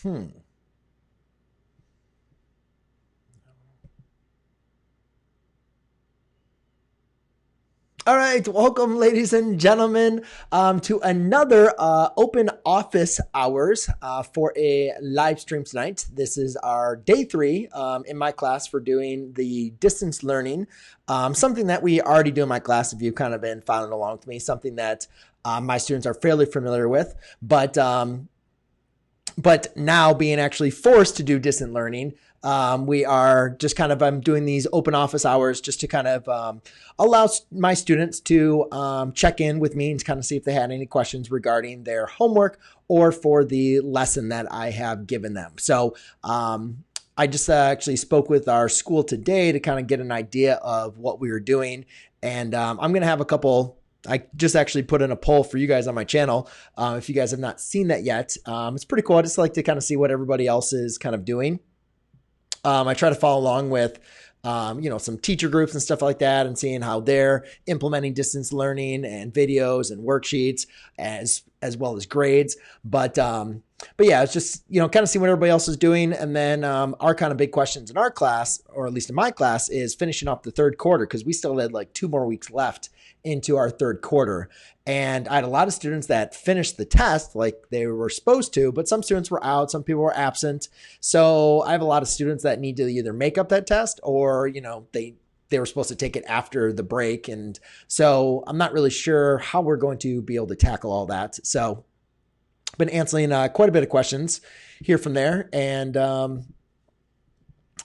Hmm. All right, welcome, ladies and gentlemen, to another open office hours for a live stream tonight. This is our day three in my class for doing the distance learning, something that we already do in my class. If you've kind of been following along with me, something that my students are fairly familiar with, but now being actually forced to do distant learning, we are just kind of I'm doing these open office hours just to kind of allow my students to check in with me and kind of see if they had any questions regarding their homework or for the lesson that I have given them. So I just actually spoke with our school today to kind of get an idea of what we were doing, and I'm going to have a couple. I just actually put in a poll for you guys on my channel. If you guys have not seen that yet, it's pretty cool. I just like to kind of see what everybody else is kind of doing. I try to follow along with, some teacher groups and stuff like that, and seeing how they're implementing distance learning and videos and worksheets as well as grades. But yeah, it's just kind of see what everybody else is doing, and then our kind of big questions in our class, or at least in my class, is finishing off the third quarter because we still had like 2 more weeks left into our third quarter. And I had a lot of students that finished the test like they were supposed to, but some students were out, some people were absent. So I have a lot of students that need to either make up that test or, they were supposed to take it after the break. And so I'm not really sure how we're going to be able to tackle all that. So I've been answering quite a bit of questions here from there. And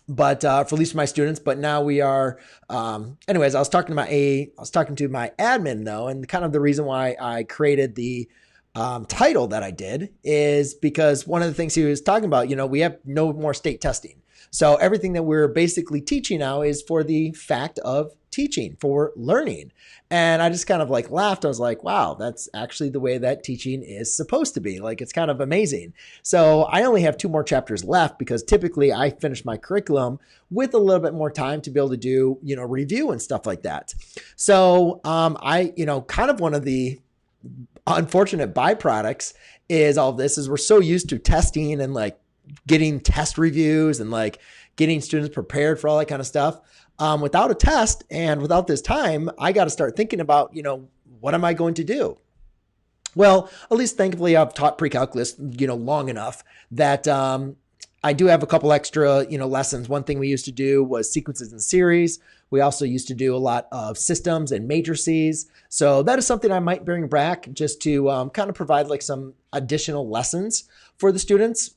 but for at least my students. But now we are, anyways, I was talking to my admin though, and kind of the reason why I created the title that I did is because one of the things he was talking about, we have no more state testing. So everything that we're basically teaching now is for the fact of teaching, for learning. And I just kind of like laughed. I was like, wow, that's actually the way that teaching is supposed to be. Like, it's kind of amazing. So I only have 2 more chapters left because typically I finish my curriculum with a little bit more time to be able to do, review and stuff like that. So kind of one of the unfortunate byproducts is all of this is we're so used to testing and like getting test reviews and like getting students prepared for all that kind of stuff. Without a test and without this time, I got to start thinking about, what am I going to do? Well, at least thankfully I've taught pre-calculus, long enough that I do have a couple extra, lessons. One thing we used to do was sequences and series. We also used to do a lot of systems and matrices. So that is something I might bring back just to kind of provide like some additional lessons for the students.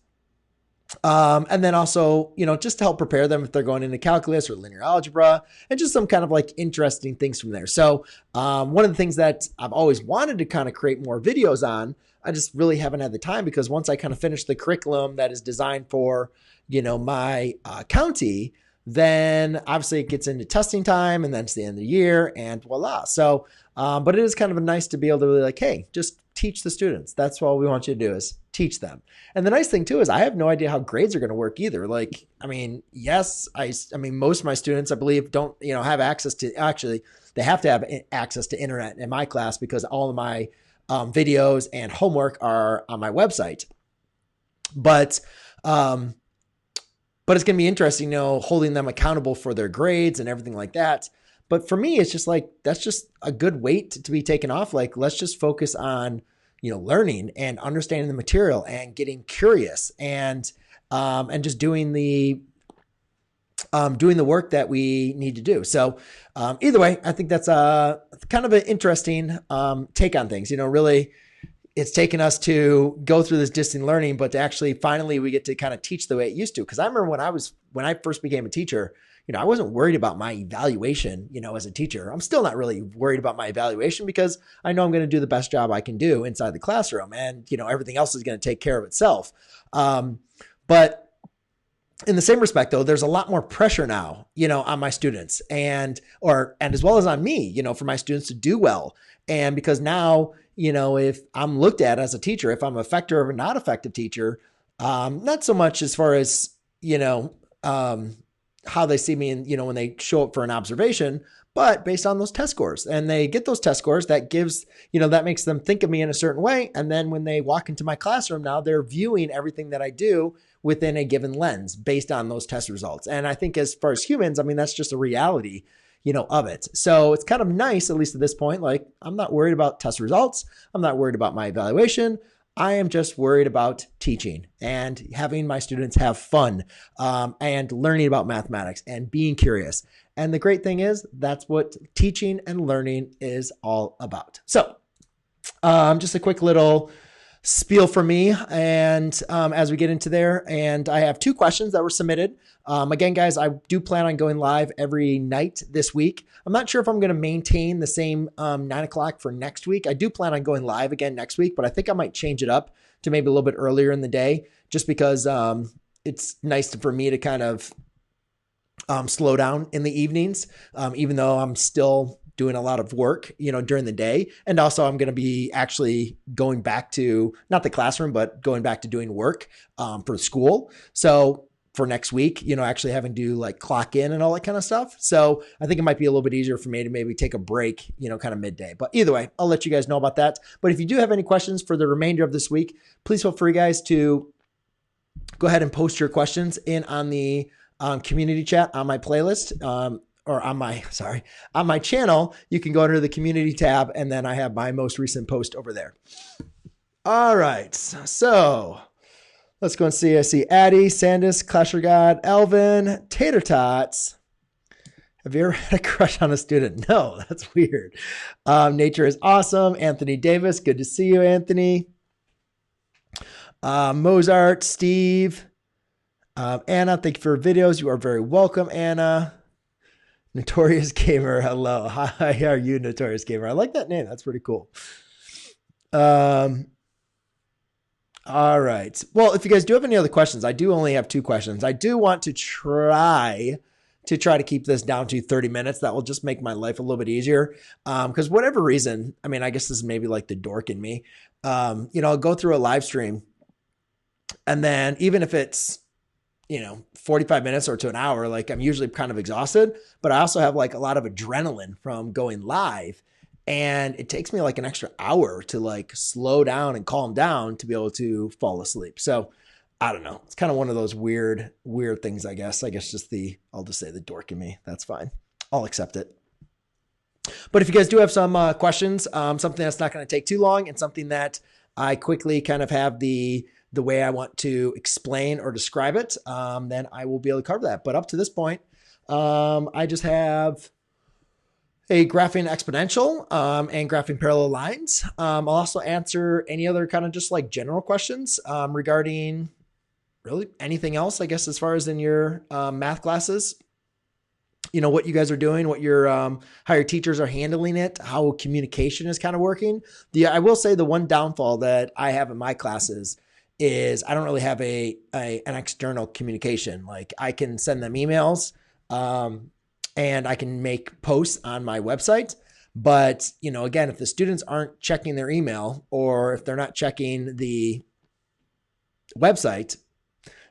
And then also, just to help prepare them if they're going into calculus or linear algebra and just some kind of like interesting things from there. So one of the things that I've always wanted to kind of create more videos on, I just really haven't had the time because once I kind of finish the curriculum that is designed for, my county, then obviously it gets into testing time and then it's the end of the year and voila. So, but it is kind of nice to be able to really like, hey, just teach the students. That's all we want you to do is teach them. And the nice thing too is I have no idea how grades are going to work either. Like, I mean, yes, I mean, most of my students, I believe, don't, have access to actually, they have to have access to internet in my class because all of my videos and homework are on my website. But it's going to be interesting, holding them accountable for their grades and everything like that. But for me, it's just like, that's just a good weight to be taken off. Like, let's just focus on, learning and understanding the material and getting curious and just doing the work that we need to do. So either way, I think that's kind of an interesting take on things. Really, it's taken us to go through this distant learning, but to actually finally we get to kind of teach the way it used to. Because I remember when I first became a teacher, I wasn't worried about my evaluation, as a teacher. I'm still not really worried about my evaluation because I know I'm going to do the best job I can do inside the classroom, and everything else is going to take care of itself. But in the same respect, though, there's a lot more pressure now, on my students and as well as on me, for my students to do well. And because now, if I'm looked at as a teacher, if I'm effective or not effective teacher, not so much as far as, how they see me and, when they show up for an observation, but based on those test scores. And they get those test scores that gives, that makes them think of me in a certain way. And then when they walk into my classroom now, they're viewing everything that I do within a given lens based on those test results. And I think as far as humans, I mean, that's just a reality, of it. So it's kind of nice, at least at this point, like I'm not worried about test results. I'm not worried about my evaluation. I am just worried about teaching and having my students have fun and learning about mathematics and being curious. And the great thing is that's what teaching and learning is all about. So just a quick little spiel for me. And as we get into there, and I have 2 questions that were submitted. Again, guys, I do plan on going live every night this week. I'm not sure if I'm going to maintain the same 9 o'clock for next week. I do plan on going live again next week, but I think I might change it up to maybe a little bit earlier in the day, just because it's nice for me to kind of slow down in the evenings, even though I'm still doing a lot of work, during the day. And also I'm going to be actually going back to, not the classroom, but going back to doing work for school. So for next week, actually having to like clock in and all that kind of stuff. So I think it might be a little bit easier for me to maybe take a break, kind of midday. But either way, I'll let you guys know about that. But if you do have any questions for the remainder of this week, please feel free, guys, to go ahead and post your questions in on the community chat on my playlist, or on my channel. You can go under the community tab, and then I have my most recent post over there. All right. So let's go and see. I see Addie, Sandus, Clasher God, Elvin, Tater Tots. Have you ever had a crush on a student? No, that's weird. Nature is awesome. Anthony Davis. Good to see you, Anthony. Mozart, Steve, Anna, thank you for videos. You are very welcome, Anna. Notorious Gamer, hello. Hi, how are you, Notorious Gamer? I like that name. That's pretty cool. All right. Well, if you guys do have any other questions, I do only have 2 questions. I do want to try to keep this down to 30 minutes. That will just make my life a little bit easier. Because whatever reason, I mean, I guess this is maybe like the dork in me. I'll go through a live stream, and then even if it's 45 minutes or to an hour, like I'm usually kind of exhausted, but I also have like a lot of adrenaline from going live, and it takes me like an extra hour to like slow down and calm down to be able to fall asleep. So I don't know. It's kind of one of those weird things, I guess. I'll just say the dork in me. That's fine. I'll accept it. But if you guys do have some questions, something that's not going to take too long and something that I quickly kind of have the way I want to explain or describe it, then I will be able to cover that. But up to this point, I just have a graphing exponential and graphing parallel lines. I'll also answer any other kind of just like general questions regarding really anything else, I guess, as far as in your math classes. What you guys are doing, what your how your teachers are handling it, how communication is kind of working. I will say the one downfall that I have in my classes is I don't really have an external communication. Like I can send them emails and I can make posts on my website. But, again, if the students aren't checking their email or if they're not checking the website,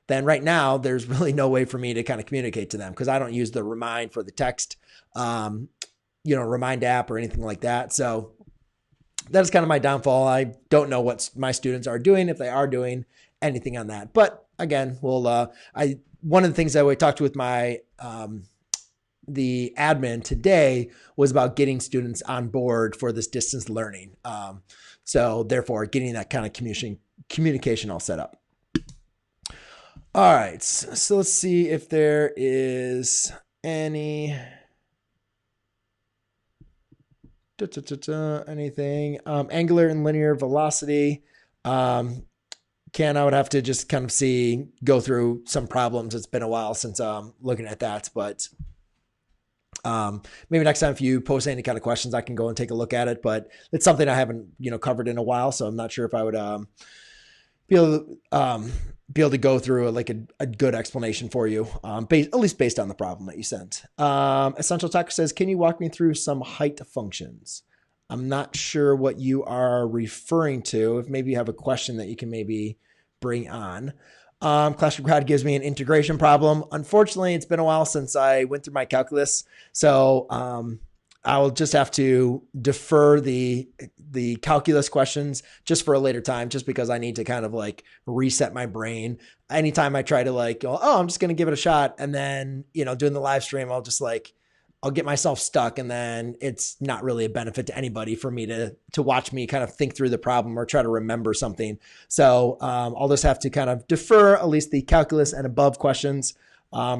then right now there's really no way for me to kind of communicate to them because I don't use the Remind for the text, Remind app or anything like that. So that is kind of my downfall. I don't know what my students are doing, if they are doing anything on that. But again, one of the things that we talked with my the admin today was about getting students on board for this distance learning. So therefore, getting that kind of communication all set up. All right, so let's see if there is any anything. Angular and linear velocity. I would have to just kind of go through some problems. It's been a while since I'm looking at that, but maybe next time if you post any kind of questions, I can go and take a look at it. But it's something I haven't covered in a while, so I'm not sure if I would be able to go through a good explanation for you, at least based on the problem that you sent. Essential Taco says, can you walk me through some height functions? I'm not sure what you are referring to. If maybe you have a question that you can maybe bring on. Clash of Crowd gives me an integration problem. Unfortunately, it's been a while since I went through my calculus, so I'll just have to defer the calculus questions just for a later time, just because I need to kind of like reset my brain. Anytime I try to like go, oh, I'm just going to give it a shot, and then doing the live stream, I'll get myself stuck, and then it's not really a benefit to anybody for me to watch me kind of think through the problem or try to remember something. So I'll just have to kind of defer at least the calculus and above questions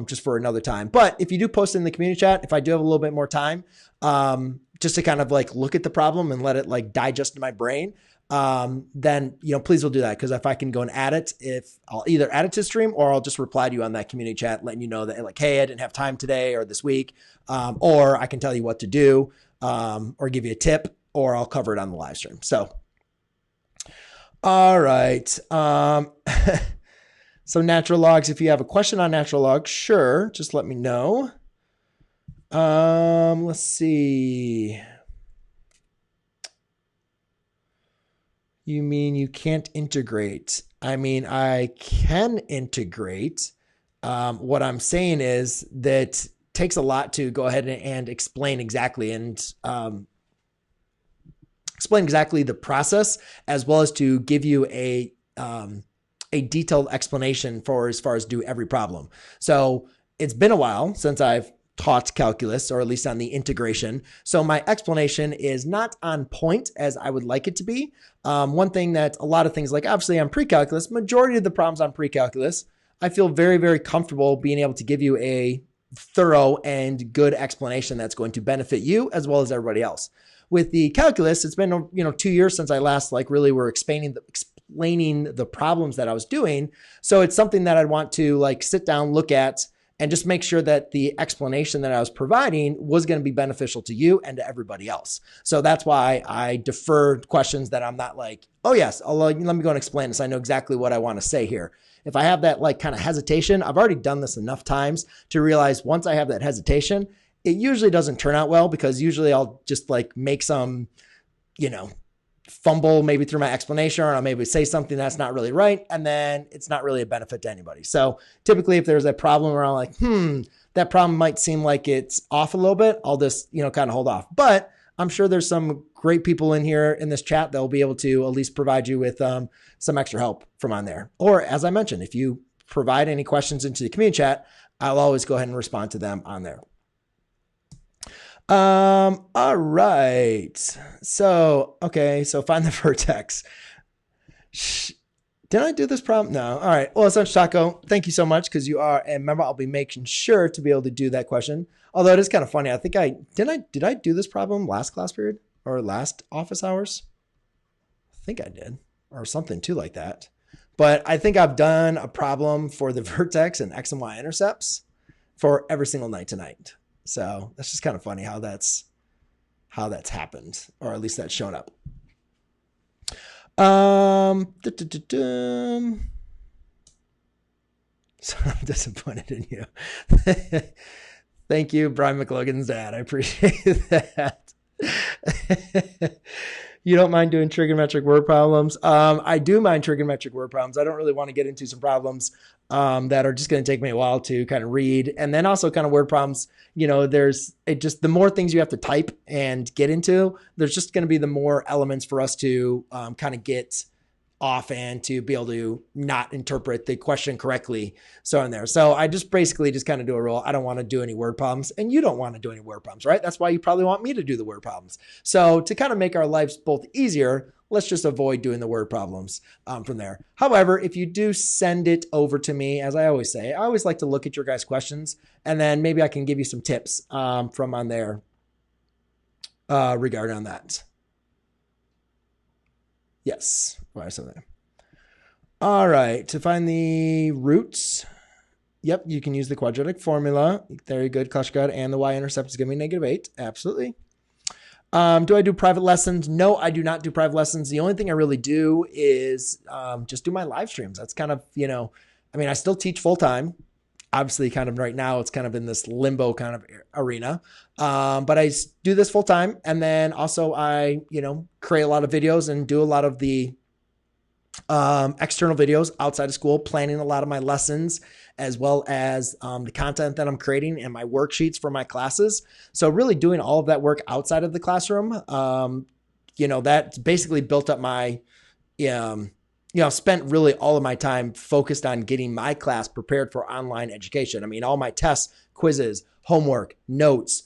just for another time. But if you do post in the community chat, if I do have a little bit more time, just to kind of like look at the problem and let it like digest in my brain, then please will do that, because if I can go and add it, if I'll either add it to stream or I'll just reply to you on that community chat letting you know that like, hey, I didn't have time today or this week, or I can tell you what to do, or give you a tip, or I'll cover it on the live stream. So all right. So natural logs, if you have a question on natural logs, sure, just let me know. Let's see. You mean you can't integrate? I mean, I can integrate. What I'm saying is that it takes a lot to go ahead and explain exactly explain exactly the process, as well as to give you a detailed explanation for as far as do every problem. So it's been a while since I've taught calculus, or at least on the integration. So my explanation is not on point as I would like it to be. One thing that a lot of things, like obviously on pre-calculus, majority of the problems on pre-calculus, I feel very, very comfortable being able to give you a thorough and good explanation that's going to benefit you as well as everybody else. With the calculus, it's been 2 years since I last like really were explaining the problems that I was doing. So it's something that I'd want to like sit down, look at, and just make sure that the explanation that I was providing was going to be beneficial to you and to everybody else. So that's why I deferred questions that I'm not like, oh yes, let me go and explain this. I know exactly what I want to say here. If I have that like kind of hesitation, I've already done this enough times to realize once I have that hesitation, it usually doesn't turn out well, because usually I'll just like make some, fumble maybe through my explanation, or I'll maybe say something that's not really right, and then it's not really a benefit to anybody. So typically if there's a problem where I'm like, that problem might seem like it's off a little bit, I'll just, kind of hold off. But I'm sure there's some great people in here in this chat that will be able to at least provide you with some extra help from on there. Or as I mentioned, if you provide any questions into the community chat, I'll always go ahead and respond to them on there. All right. So, okay. So find the vertex. Did I do this problem? No. All right. Well, Sunch Taco, thank you so much, because you are a member. I'll be making sure to be able to do that question. Although it is kind of funny. I think did I do this problem last class period or last office hours? I think I did, or something too like that. But I think I've done a problem for the vertex and X and Y intercepts for every single night tonight. So that's just kind of funny how that's happened, or at least that's shown up. So I'm disappointed in you. Thank you, Brian McLogan's dad. I appreciate that. You don't mind doing trigonometric word problems? I do mind trigonometric word problems. I don't really want to get into some problems that are just going to take me a while to kind of read. And then also kind of word problems, the more things you have to type and get into, there's just going to be the more elements for us to kind of get off and to be able to not interpret the question correctly. So in there. So I just basically just kind of do a rule. I don't want to do any word problems, and you don't want to do any word problems, right? That's why you probably want me to do the word problems. So to kind of make our lives both easier, let's just avoid doing the word problems from there. However, if you do send it over to me, as I always say, I always like to look at your guys' questions, and then maybe I can give you some tips from on there regarding on that. Yes. All right. To find the roots. Yep. You can use the quadratic formula. Very good. Clash God. And the y-intercept is going to be -8. Absolutely. Do I do private lessons? No, I do not do private lessons. The only thing I really do is just do my live streams. That's kind of, I still teach full time. Obviously, kind of right now, it's kind of in this limbo kind of arena. But I do this full time. And then also I, create a lot of videos and do a lot of the external videos outside of school, planning a lot of my lessons, as well as the content that I'm creating and my worksheets for my classes. So really doing all of that work outside of the classroom, that's basically built up my, spent really all of my time focused on getting my class prepared for online education. I mean, all my tests, quizzes, homework, notes,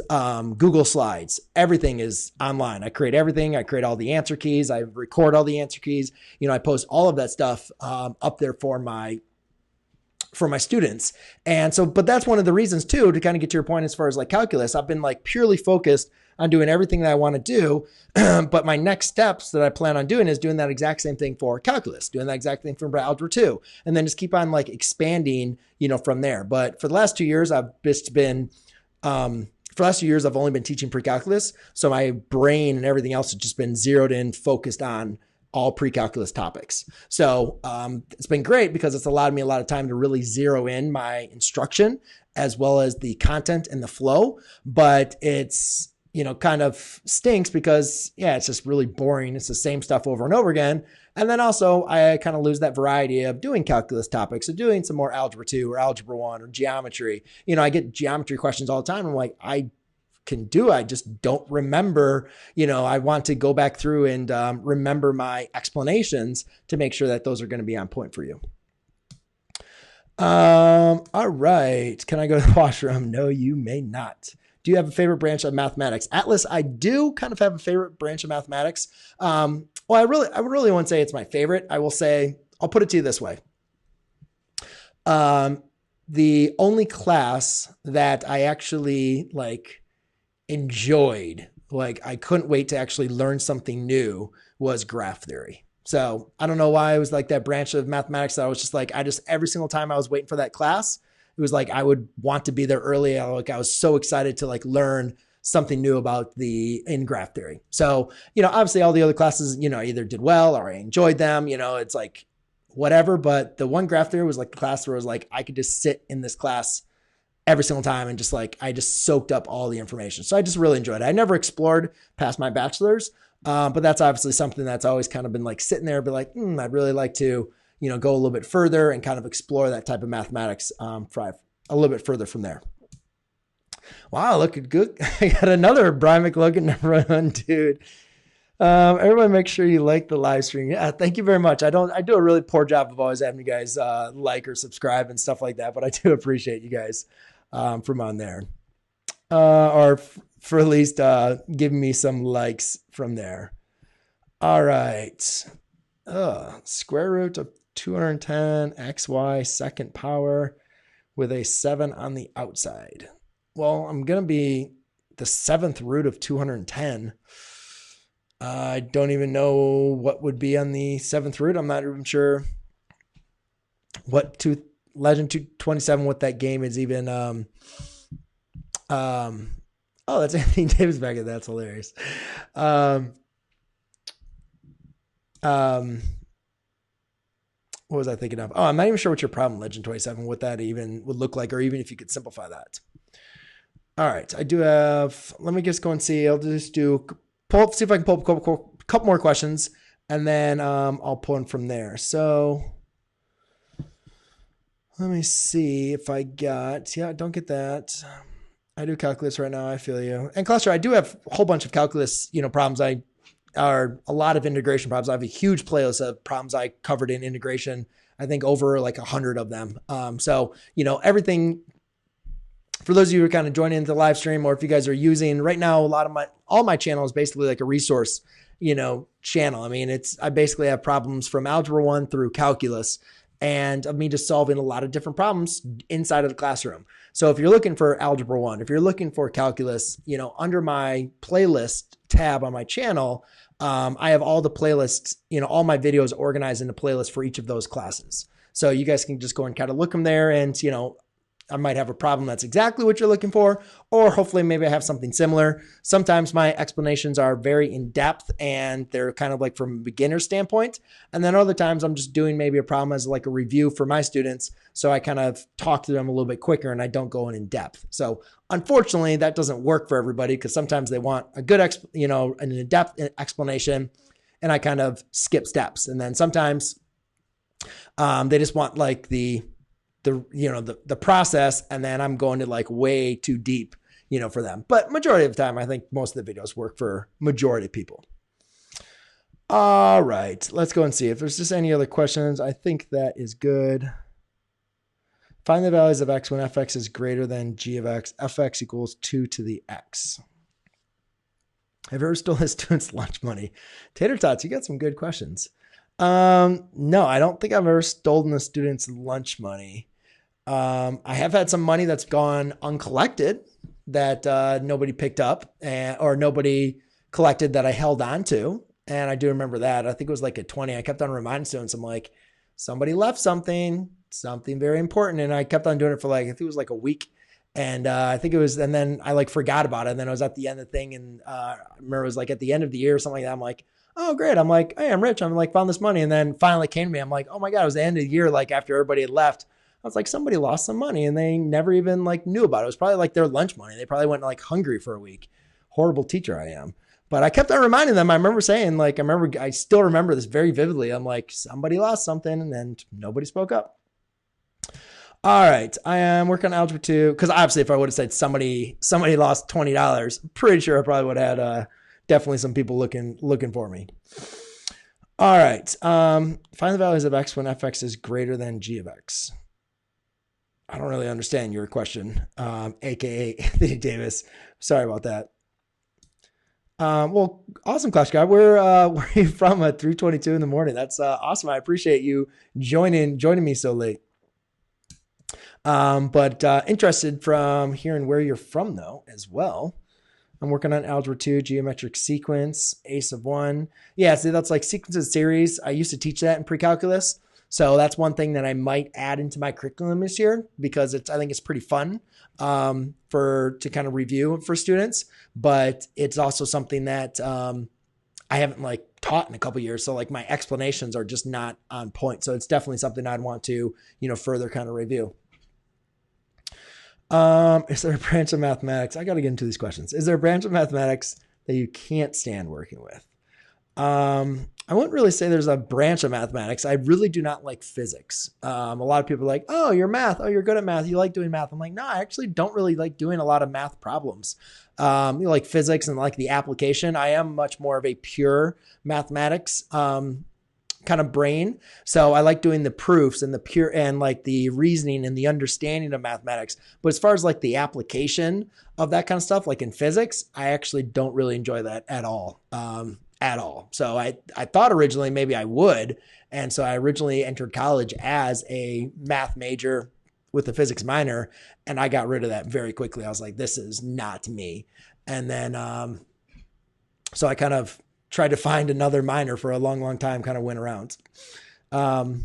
Google Slides, everything is online. I create everything. I create all the answer keys. I record all the answer keys. I post all of that stuff up there for my students. And so, but that's one of the reasons too, to kind of get to your point as far as like calculus, I've been like purely focused on doing everything that I want to do. But my next steps that I plan on doing is doing that exact same thing for calculus, doing that exact thing for algebra 2, and then just keep on like expanding, from there. But for the last 2 years, I've only been teaching pre-calculus. So my brain and everything else has just been zeroed in, focused on all pre-calculus topics. So it's been great because it's allowed me a lot of time to really zero in my instruction as well as the content and the flow. But it's, kind of stinks because, it's just really boring. It's the same stuff over and over again. And then also I kind of lose that variety of doing calculus topics, of doing some more algebra 2 or algebra 1 or geometry. I get geometry questions all the time. I'm like, I can do. I just don't remember, I want to go back through and remember my explanations to make sure that those are going to be on point for you. All right. Can I go to the washroom? No, you may not. Do you have a favorite branch of mathematics? Atlas, I do kind of have a favorite branch of mathematics. Well, I really won't say it's my favorite. I will say, I'll put it to you this way. The only class that I actually enjoyed, I couldn't wait to actually learn something new, was graph theory. So I don't know why it was like that branch of mathematics that I was just every single time I was waiting for that class, it was like I would want to be there early. I was so excited to learn something new about in graph theory. So, obviously all the other classes, either did well or I enjoyed them, it's whatever. But the one graph theory was the class where I was I could just sit in this class every single time and just I just soaked up all the information. So I just really enjoyed it. I never explored past my bachelor's, but that's obviously something that's always kind of been sitting there, be I'd really like to, go a little bit further and kind of explore that type of mathematics for a little bit further from there. Wow, looking good. I got another Brian McLogan everyone, dude. Everyone make sure you like the live stream. Yeah, thank you very much. I do a really poor job of always having you guys like or subscribe and stuff like that, but I do appreciate you guys from on there. Or for at least giving me some likes from there. All right. Square root of 210 xy second power with a 7 on the outside. Well, I'm going to be the 7th root of 210. I don't even know what would be on the 7th root. I'm not even sure what Legend 227, what that game is even. Oh, that's Anthony Davis back there. That's hilarious. What was I thinking of? Oh, I'm not even sure what your problem, Legend 27, what that even would look like, or even if you could simplify that. All right. I do have, let me just go and see. I'll just see if I can pull up a couple more questions, and then I'll pull in from there. So let me see if I got, don't get that. I do calculus right now. I feel you. And cluster, I do have a whole bunch of calculus, problems. Are a lot of integration problems. I have a huge playlist of problems I covered in integration. I think over 100 of them. So, everything, for those of you who are kind of joining into the live stream, or if you guys are using right now, all my channel is basically a resource, channel. I mean, I basically have problems from algebra 1 through calculus, and of me just solving a lot of different problems inside of the classroom. So if you're looking for algebra 1, if you're looking for calculus, under my playlist tab on my channel, I have all the playlists, all my videos organized into playlists for each of those classes. So you guys can just go and kind of look them there, and, I might have a problem that's exactly what you're looking for, or hopefully maybe I have something similar. Sometimes my explanations are very in depth and they're kind of from a beginner standpoint. And then other times I'm just doing maybe a problem as a review for my students. So I kind of talk to them a little bit quicker and I don't go in depth. So unfortunately that doesn't work for everybody, because sometimes they want a good, an in-depth explanation. and I kind of skip steps. And then sometimes they just want like the process, and then I'm going to like way too deep, for them. But majority of the time, I think most of the videos work for majority of people. All right, let's go and see if there's just any other questions. I think that is good. Find the values of x when fx is greater than g of x. Fx equals 2 to the x. Have you ever stolen a student's lunch money? Tater Tots, you got some good questions. No, I don't think I've ever stolen a student's lunch money. I have had some money that's gone uncollected that nobody picked up or nobody collected that I held on to. And I do remember that. I think it was like a 20. I kept on reminding students, I'm like, somebody left something very important. And I kept on doing it for like, I think it was like a week. And I think it was, and then I like forgot about it. And then I was at the end of the thing. And I remember it was like at the end of the year or something like that. I'm like, oh, great. I'm like, hey, I'm rich. I'm like, found this money. And then finally came to me. I'm like, oh my God, it was the end of the year. Like after everybody had left, I was like, somebody lost some money and they never even like knew about it. It was probably like their lunch money. They probably went like hungry for a week. Horrible teacher I am. But I kept on reminding them. I remember saying like, I still remember this very vividly. I'm like, somebody lost something and then nobody spoke up. All right. I am working on Algebra 2. Cause obviously if I would have said somebody lost $20, pretty sure I probably would have had definitely some people looking for me. All right. Find the values of x when fx is greater than g of x. I don't really understand your question. AKA Anthony Davis. Sorry about that. Well, awesome, Clash Guy. Where are you from at 3:22 in the morning? That's awesome. I appreciate you joining me so late. But interested from hearing where you're from though as well. I'm working on Algebra 2, geometric sequence, ACE of 1. Yeah, so that's like sequence of series. I used to teach that in pre-calculus. So that's one thing that I might add into my curriculum this year because I think it's pretty fun to kind of review for students. But it's also something that I haven't like taught in a couple of years. So like my explanations are just not on point. So it's definitely something I'd want to, further kind of review. Is there a branch of mathematics? I got to get into these questions. Is there a branch of mathematics that you can't stand working with? I wouldn't really say there's a branch of mathematics. I really do not like physics. A lot of people are like, oh, you're math. Oh, you're good at math. You like doing math. I'm like, no, I actually don't really like doing a lot of math problems. Like physics and like the application. I am much more of a pure mathematics, kind of brain. So I like doing the proofs and the pure and like the reasoning and the understanding of mathematics. But as far as like the application of that kind of stuff, like in physics, I actually don't really enjoy that at all. So I thought originally maybe I would. And so I originally entered college as a math major with a physics minor. And I got rid of that very quickly. I was like, this is not me. And then, so I kind of tried to find another minor for a long, long time, kind of went around. Do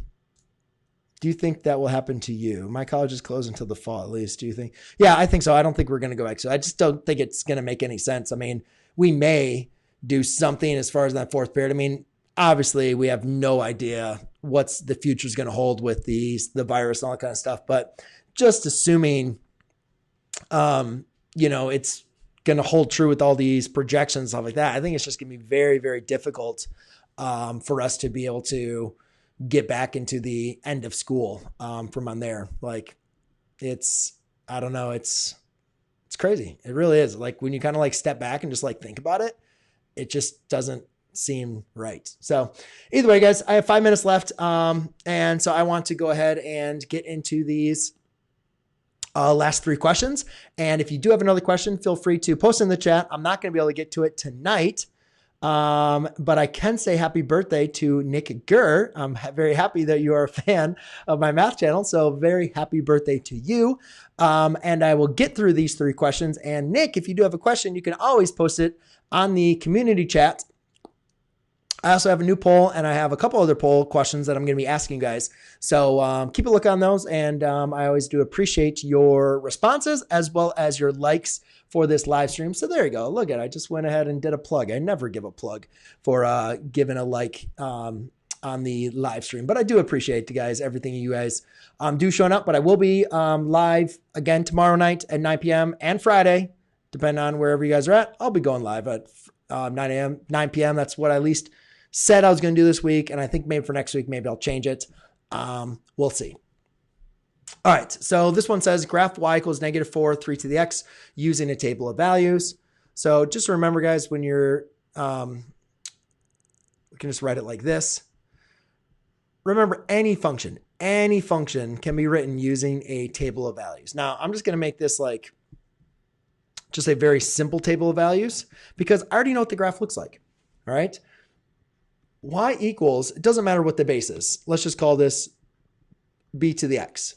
you think that will happen to you? My college is closed until the fall, at least. Do you think? Yeah, I think so. I don't think we're going to go back. So I just don't think it's going to make any sense. I mean, we may do something as far as that fourth period. I mean, obviously we have no idea what's the future is going to hold with the virus and all that kind of stuff. But just assuming, it's going to hold true with all these projections and stuff like that, I think it's just going to be very, very difficult for us to be able to get back into the end of school from on there. Like I don't know. It's crazy. It really is. Like when you kind of like step back and just like think about it, it just doesn't seem right. So either way, guys, I have 5 minutes left. And so I want to go ahead and get into these last 3 questions. And if you do have another question, feel free to post in the chat. I'm not going to be able to get to it tonight. But I can say happy birthday to Nick Gurr. I'm very happy that you are a fan of my math channel. So very happy birthday to you. And I will get through these 3 questions. And Nick, if you do have a question, you can always post it on the community chat. I also have a new poll and I have a couple other poll questions that I'm going to be asking you guys. So keep a look on those. And I always do appreciate your responses as well as your likes for this live stream. So there you go. Look at it. I just went ahead and did a plug. I never give a plug for giving a like on the live stream, but I do appreciate you guys, everything you guys do showing up. But I will be live again tomorrow night at 9 p.m. and Friday, depending on wherever you guys are at. I'll be going live at 9 p.m. That's what I at least said I was going to do this week, and I think maybe for next week, maybe I'll change it. We'll see. All right, so this one says graph y equals -4, 3 to the x using a table of values. So just remember, guys, when you're, we can just write it like this. Remember, any function can be written using a table of values. Now, I'm just going to make this like just a very simple table of values because I already know what the graph looks like. All right. Y equals, it doesn't matter what the base is. Let's just call this b to the x.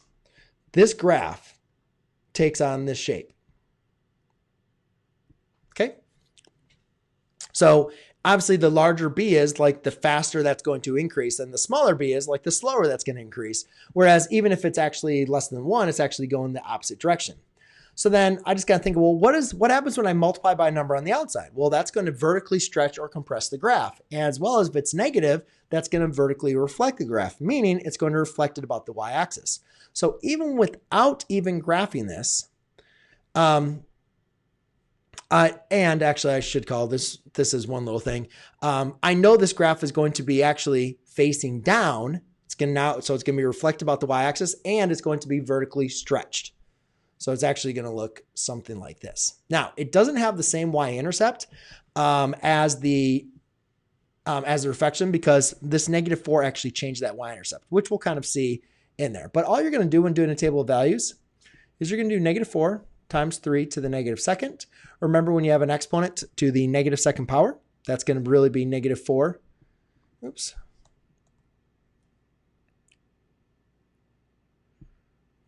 This graph takes on this shape. Okay. So obviously the larger b is, like the faster that's going to increase, and the smaller b is like the slower that's going to increase. Whereas even if it's actually less than 1, it's actually going the opposite direction. So then I just got to think, well, what happens when I multiply by a number on the outside? Well, that's going to vertically stretch or compress the graph. As well as if it's negative, that's going to vertically reflect the graph, meaning it's going to reflect it about the y-axis. So even without even graphing this, and actually I should call this is one little thing. I know this graph is going to be actually facing down. So it's going to be reflected about the y-axis, and it's going to be vertically stretched. So it's actually going to look something like this. Now, it doesn't have the same y-intercept as the reflection, because this -4 actually changed that y-intercept, which we'll kind of see in there. But all you're going to do when doing a table of values is you're going to do -4 times 3 to the -2nd. Remember, when you have an exponent to the -2nd power, that's going to really be -4. Oops.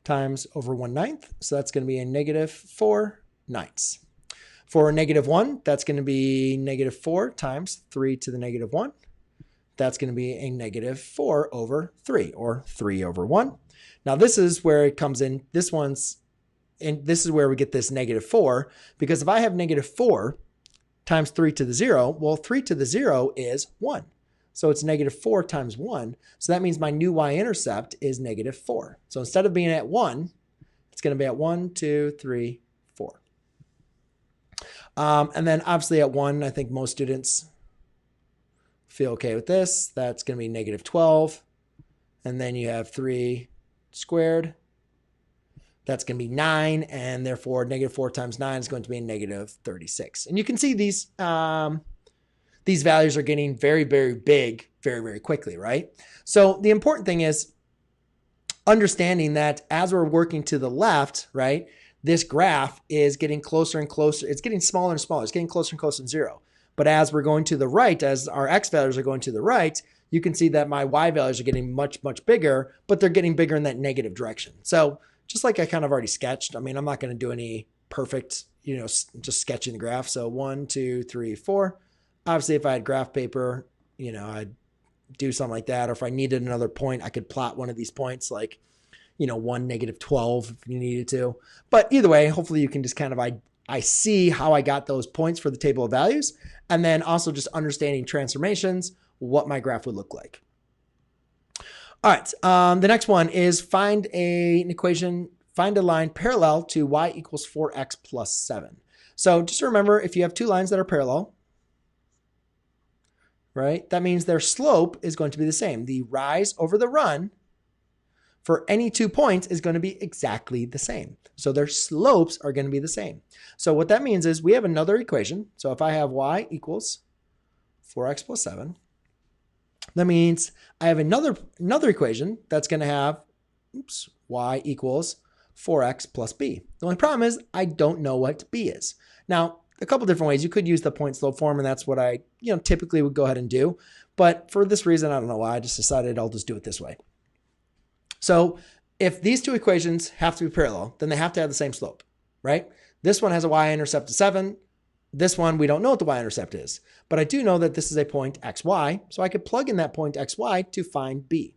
Times over 1/9. So that's going to be a -4/9. For -1, that's going to be -4 times 3 to the -1. That's going to be a -4/3, or 3/1. Now this is where it comes in. This is where we get this -4, because if I have -4 times 3 to the 0, well, 3 to the 0 is 1. So it's -4 times 1. So that means my new y-intercept is -4. So instead of being at 1, it's going to be at 1, 2, 3, 4. And then obviously at 1, I think most students feel okay with this. That's going to be -12. And then you have 3 squared. That's going to be 9. And therefore, -4 times 9 is going to be a -36. And you can see these values are getting very, very big very, very quickly, right? So the important thing is understanding that as we're working to the left, right, this graph is getting closer and closer. It's getting smaller and smaller. It's getting closer and closer to 0. But as we're going to the right, as our x values are going to the right, you can see that my y values are getting much, much bigger, but they're getting bigger in that negative direction. So just like I kind of already sketched, I mean, I'm not going to do any perfect, just sketching the graph. So 1, 2, 3, 4. Obviously, if I had graph paper, I'd do something like that. Or if I needed another point, I could plot one of these points, like, 1, -12 if you needed to. But either way, hopefully you can just kind of, I see how I got those points for the table of values. And then also just understanding transformations, what my graph would look like. All right. The next one is find a line parallel to y equals 4x plus 7. So just remember, if you have two lines that are parallel, right, that means their slope is going to be the same. The rise over the run for any 2 points is going to be exactly the same. So their slopes are going to be the same. So what that means is we have another equation. So if I have y equals 4x plus 7, that means I have another equation that's going to have y equals 4x plus b. The only problem is I don't know what b is. Now, a couple different ways. You could use the point slope form, and that's what I typically would go ahead and do. But for this reason, I don't know why, I just decided I'll just do it this way. So if these two equations have to be parallel, then they have to have the same slope, right? This one has a y-intercept of 7. This one, we don't know what the y-intercept is, but I do know that this is a point xy, so I could plug in that point xy to find b.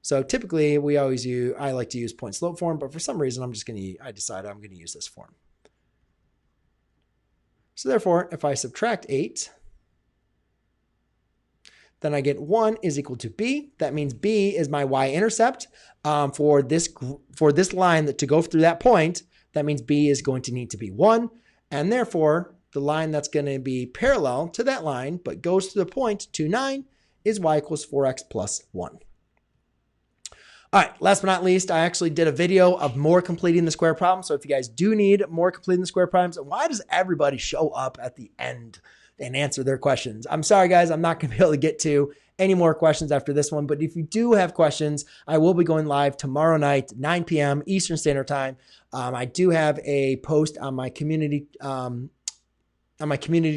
So typically, I like to use point slope form, but for some reason, I decided I'm going to use this form. So therefore, if I subtract 8, then I get 1 is equal to b. That means b is my y-intercept for this line to go through that point. That means b is going to need to be 1. And therefore, the line that's going to be parallel to that line but goes to the point 2, 9 is y equals 4x plus 1. All right, last but not least, I actually did a video of more completing the square problem. So if you guys do need more completing the square problems, why does everybody show up at the end and answer their questions? I'm sorry, guys, I'm not going to be able to get to any more questions after this one. But if you do have questions, I will be going live tomorrow night, 9 p.m. Eastern Standard Time. I do have a post on my community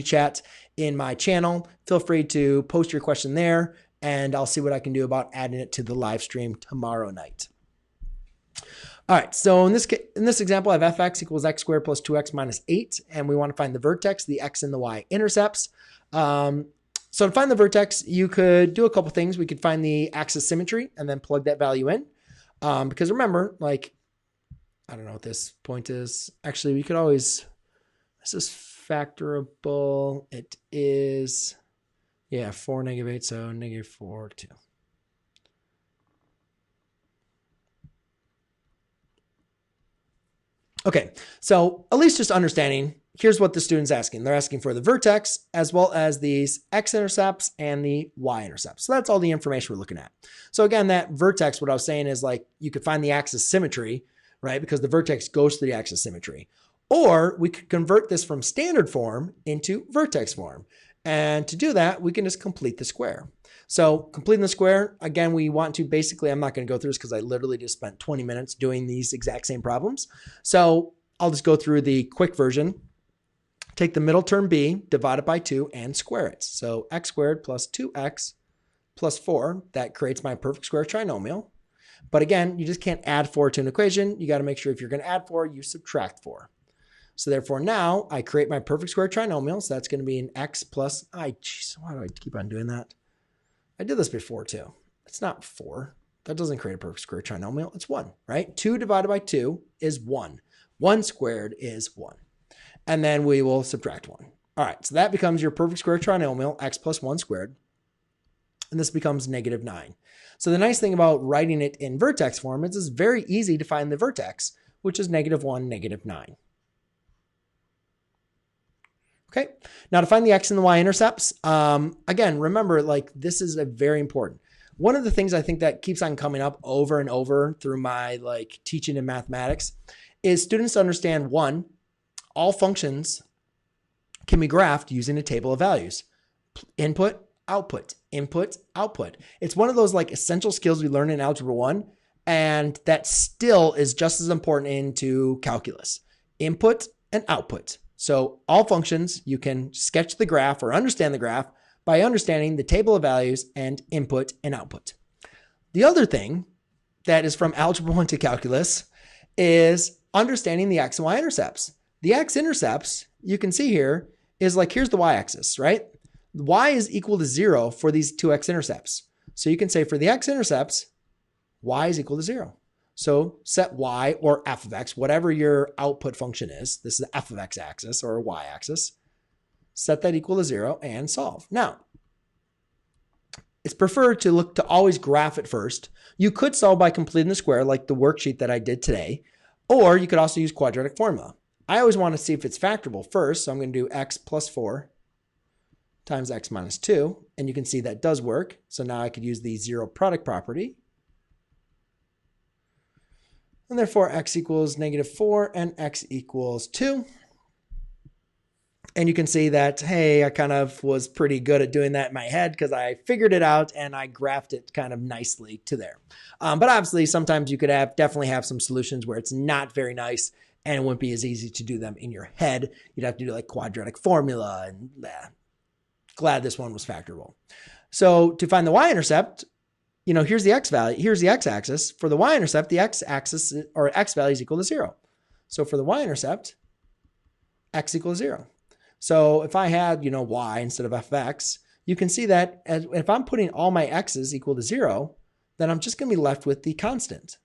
chat in my channel. Feel free to post your question there, and I'll see what I can do about adding it to the live stream tomorrow night. All right, so in this example, I have fx equals x squared plus 2x minus 8, and we want to find the vertex, the x and the y intercepts. So to find the vertex, you could do a couple things. We could find the axis symmetry and then plug that value in. Because remember, like, I don't know what this point is. Actually, we could always, this is factorable. It is, yeah, 4, -8, so -4, 2. Okay, so at least just understanding, here's what the student's asking. They're asking for the vertex as well as these x-intercepts and the y-intercepts. So that's all the information we're looking at. So again, that vertex, what I was saying is like you could find the axis symmetry, right? Because the vertex goes through the axis symmetry. Or we could convert this from standard form into vertex form. And to do that, we can just complete the square. So completing the square, again, we want to basically, I'm not going to go through this because I literally just spent 20 minutes doing these exact same problems. So I'll just go through the quick version. Take the middle term b, divide it by 2, and square it. So x squared plus 2x plus 4, that creates my perfect square trinomial. But again, you just can't add 4 to an equation. You got to make sure if you're going to add 4, you subtract 4. So therefore now I create my perfect square trinomial. So that's going to be an x plus, geez, why do I keep on doing that? I did this before too. It's not 4. That doesn't create a perfect square trinomial. It's 1, right? 2 divided by 2 is 1. 1 squared is 1. And then we will subtract 1. All right, so that becomes your perfect square trinomial, x plus 1 squared. And this becomes -9. So the nice thing about writing it in vertex form is it's very easy to find the vertex, which is -1, -9. Okay, now to find the x and the y intercepts, again, remember, like, this is a very important. One of the things I think that keeps on coming up over and over through my like teaching in mathematics is students understand, one, all functions can be graphed using a table of values. Input, output, input, output. It's one of those like essential skills we learn in Algebra 1, and that still is just as important into calculus. Input and output. So all functions, you can sketch the graph or understand the graph by understanding the table of values and input and output. The other thing that is from Algebra 1 to calculus is understanding the x and y intercepts. The x-intercepts, you can see here, is like, here's the y-axis, right? Y is equal to 0 for these two x-intercepts. So you can say for the x-intercepts, y is equal to 0. So set y or f of x, whatever your output function is. This is the f of x axis or y axis. Set that equal to 0 and solve. Now, it's preferred to always graph it first. You could solve by completing the square like the worksheet that I did today, or you could also use quadratic formula. I always want to see if it's factorable first, so I'm going to do x plus 4 times x minus 2, and you can see that does work. So now I could use the zero product property. And therefore, x equals -4 and x equals 2. And you can see that, hey, I kind of was pretty good at doing that in my head because I figured it out and I graphed it kind of nicely to there. But obviously, sometimes you could definitely have some solutions where it's not very nice and it wouldn't be as easy to do them in your head. You'd have to do like quadratic formula, and glad this one was factorable. So to find the y-intercept, here's the x value, here's the x-axis. For the y-intercept, the x-axis or x value is equal to 0. So for the y-intercept, x equals 0. So if I had, y instead of f of x, you can see that if I'm putting all my x's equal to 0, then I'm just going to be left with the constant,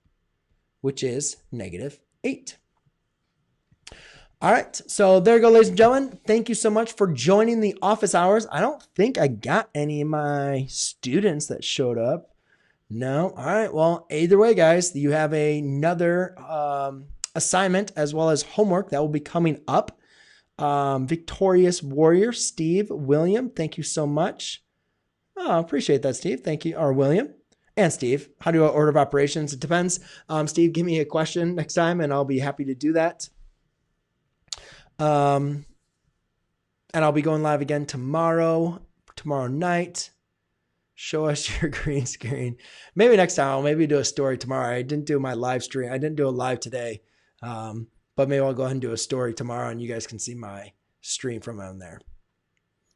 which is -8. All right, so there you go, ladies and gentlemen. Thank you so much for joining the office hours. I don't think I got any of my students that showed up. No. All right, well, either way, guys, you have another assignment as well as homework that will be coming up. Victorious Warrior, Steve, William, thank you so much. Oh, appreciate that, Steve. Thank you. Or William and Steve. How do I order of operations? It depends. Steve, give me a question next time and I'll be happy to do that. And I'll be going live again tomorrow night. Show us your green screen. Maybe next time. I'll maybe do a story tomorrow. I didn't do my live stream. I didn't do a live today. But maybe I'll go ahead and do a story tomorrow and you guys can see my stream from on there.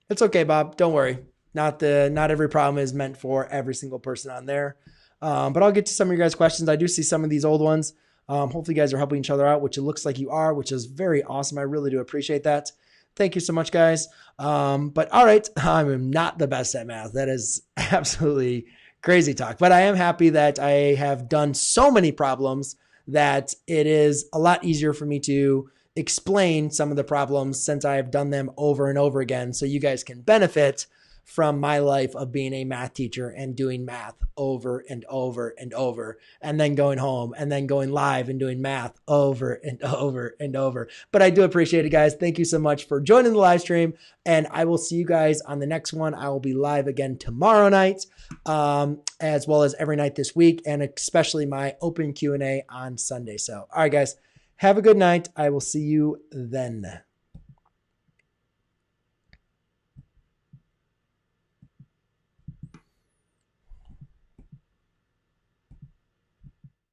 It's okay, Bob. Don't worry. Not every problem is meant for every single person on there. But I'll get to some of your guys' questions. I do see some of these old ones. Hopefully you guys are helping each other out, which it looks like you are, which is very awesome. I really do appreciate that. Thank you so much, guys. But all right, I'm not the best at math. That is absolutely crazy talk. But I am happy that I have done so many problems that it is a lot easier for me to explain some of the problems since I have done them over and over again. So you guys can benefit from my life of being a math teacher and doing math over and over and over, and then going home and then going live and doing math over and over and over. But I do appreciate it, guys. Thank you so much for joining the live stream, and I will see you guys on the next one. I will be live again tomorrow night, as well as every night this week, and especially my open Q&A on Sunday. So, all right, guys, have a good night. I will see you then.